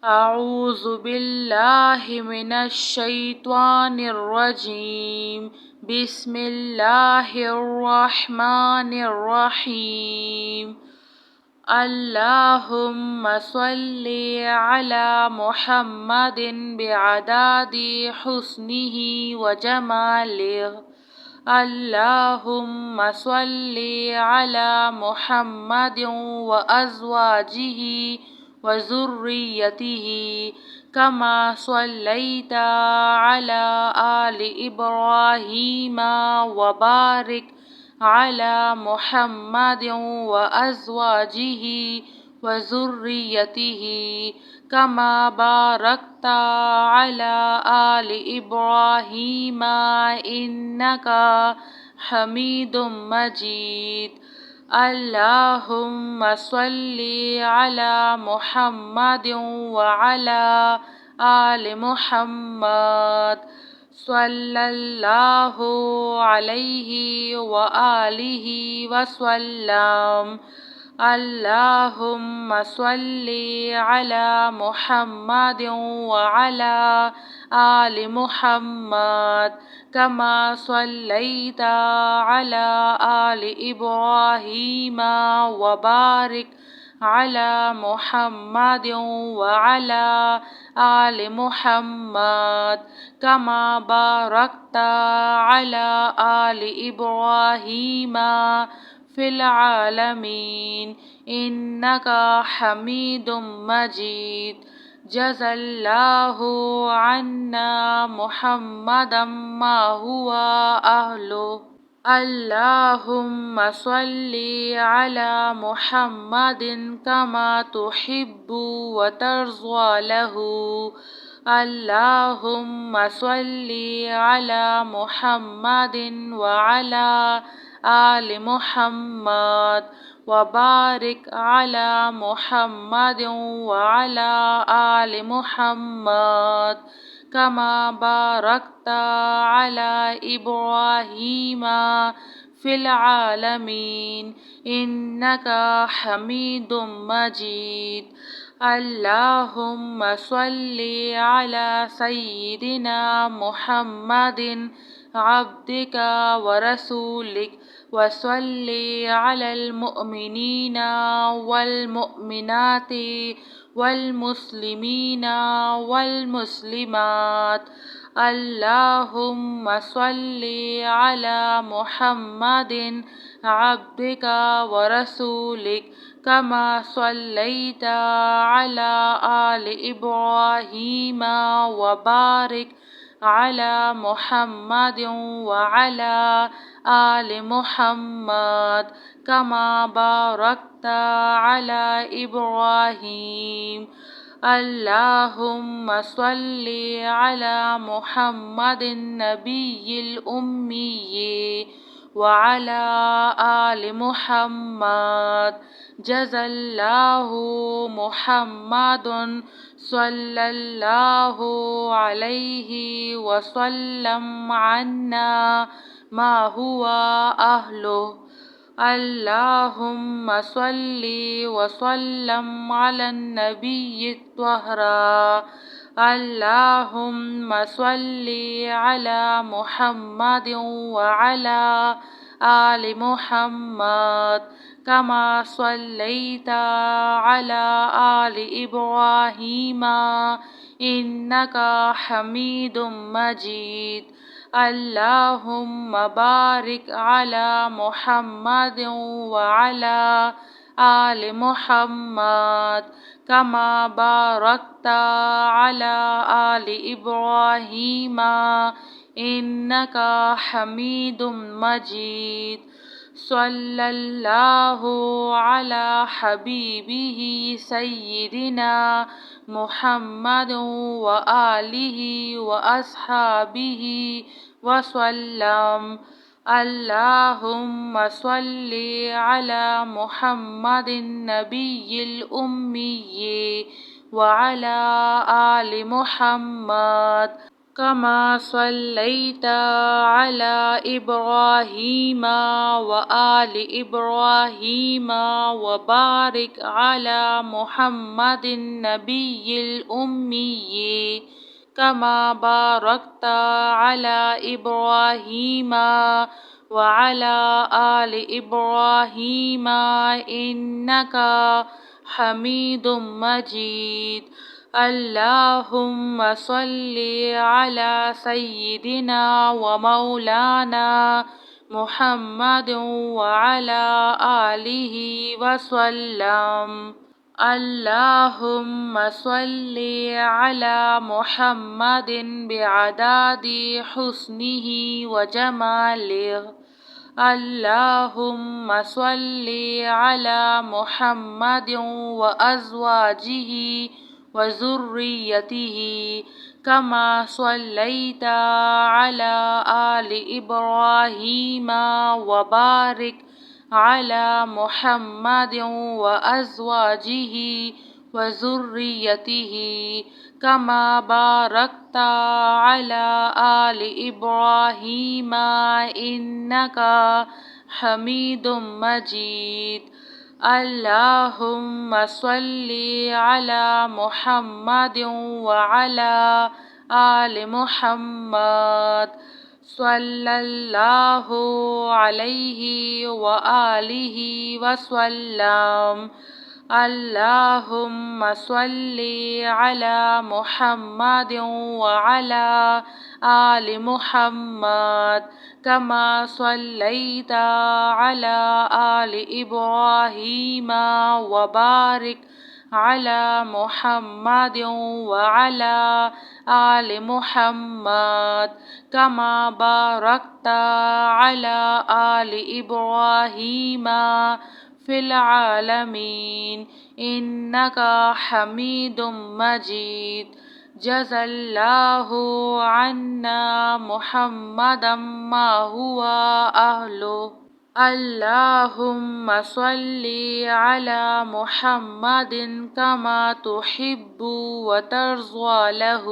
اعوذ باللہ من الشیطان الرجیم بسم اللہ الرحمن الرحیم اللہم صلی علی محمد بعدد حسنہ وجمالہ اللہم صلی علی محمد وازواجہ وذریتہ کما صلیت علی آل ابراہیم وبارک علی محمد وازواجہ وذریتہ کما بارکت علی آل ابراہیم انک حمید مجید اللہم صلی علی محمد وعلی آل محمد صلی اللہ علیہ وآلہ وسلم اللہم صلی علی محمد وعلی آل محمد کما صلیت علی آل ابراہیم وبارک علی محمد وعلی آل محمد کما بارکت علی آل ابراہیم فی العالمین انک حمید مجید جزا اللہ عنا محمدا ما هو اہلہ اللہم صلی علی محمد کما تحب وترضى له اللہم صلی علی محمد وعلی آل محمد وبارک علی محمد وعلی آل محمد کما بارکت علی ابراہیم فی العالمین انک حمید مجید اللہم صلی علی سیدنا محمد عبدک ورسولک وصلی علی المؤمنین والمؤمنات والمسلمین والمسلمات اللہم صلی علی محمد عبدک ورسولک کما صلیت علی آل ابراہیم وبارک علی محمد وعلی آل محمد کما بارکت علی ابراہیم اللہم صلی علی محمد النبی الأمی وعلی آل محمد جزا اللہ محمد صلی اللہ علیہ وسلم عنا ما هو اہلہ اللہم صلی وسلم علی النبی الطہرا اللہم صلی علی محمد وعلی آل محمد کما صلیت علی آل ابراہیم انک حمید مجید اللہم بارک علی محمد وعلی آل محمد کما بارکت علی آل ابراہیم انک حمید مجید صلی اللہ علی حبیبہ سیدنا محمد وآلہ واصحابہ وسلم اللہم صلی علی محمد النبی الأمی وعلی آل محمد كما صليت على إبراهيم وآل إبراهيم وبارك على محمد النبي الأمي كما باركت على إبراهيم وعلى آل إبراهيم إنك حميد مجيد. اللهم صل على سيدنا ومولانا محمد وعلى آله وسلم. اللهم صل على محمد بعدد حسنه وجماله. اللهم صل على محمد وأزواجه وذريته كما صليت على آل إبراهيم وبارك على محمد وأزواجه وذريته كما باركت على آل إبراهيم إنك حميد مجيد. اللهم صل على محمد وعلى آل محمد صلى الله عليه وآله وسلم. اللهم صل على محمد وعلى آل محمد كما صليت على آل إبراهيم وبارك على محمد وعلى آل محمد كما باركت على آل إبراهيم في العالمين إنك حميد مجيد. جزى الله عنا محمدا ما هو أهله. اللهم صل على محمد كما تحب وترضى له.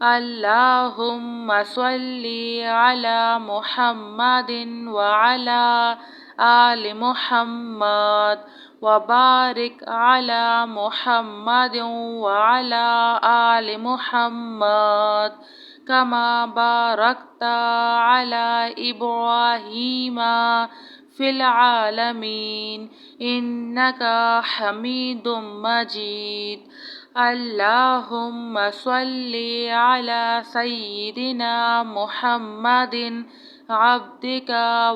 اللهم صل على محمد وعلى آل محمد وبارك على محمد وعلى آل محمد كما باركت على إبراهيم في العالمين إنك حميد مجيد. اللهم صل على سيدنا محمد عبدك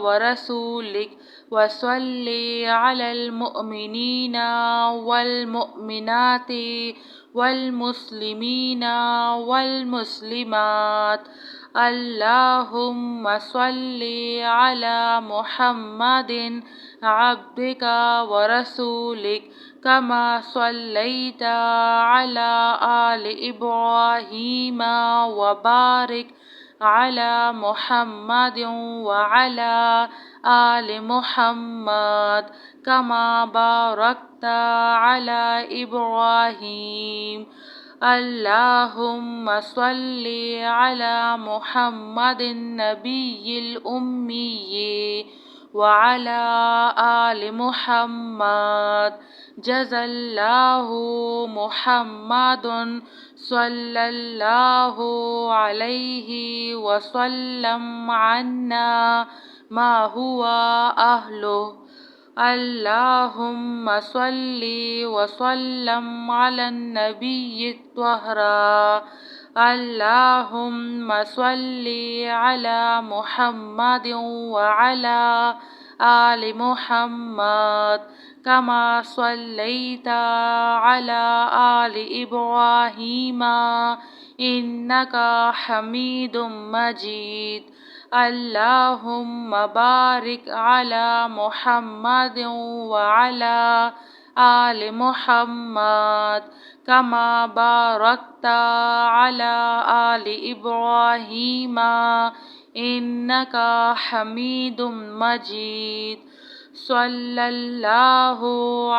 ورسولك وصل على المؤمنين والمؤمنات والمسلمين والمسلمات. اللهم صل على محمد عبدك ورسولك كما صليت على آل إبراهيم وبارك على محمد وعلى آل محمد كما باركت على إبراهيم. اللهم صل على محمد النبي الأمي وعلى آل محمد. جزى الله محمد صلى الله عليه وسلم عنا ما هو أهله. اللهم صل وسلم على النبي الطاهر. اللهم صل على محمد وعلى آل محمد كما صليت على آل إبراهيم إنك حميد مجيد. اللهم بارك على محمد وعلى آل محمد كما باركت على آل إبراهيم إنك حميد مجيد. صلی اللہ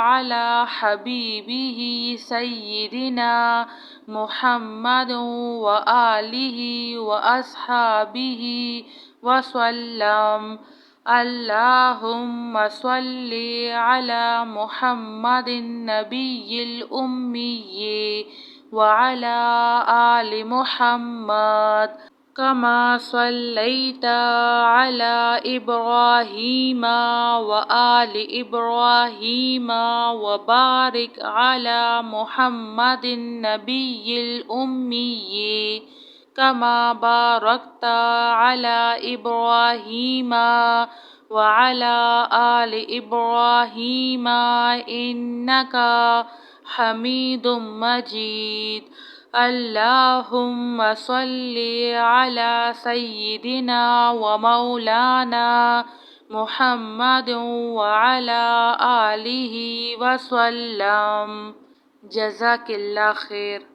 علی حبیبہ سیدنا محمد وآلہ واصحابہ وسلم۔ اللہم صلی علی محمد النبی الأمی وعلی آل محمد كما صليت على إبراهيم وآل إبراهيم وبارك على محمد النبي الأمي كما باركت على إبراهيم وعلى آل إبراهيم إنك حميد مجيد۔ اللہم صلی علی سیدنا و مولانا محمد وعلی آلہ وسلم۔ جزاک اللہ خیر۔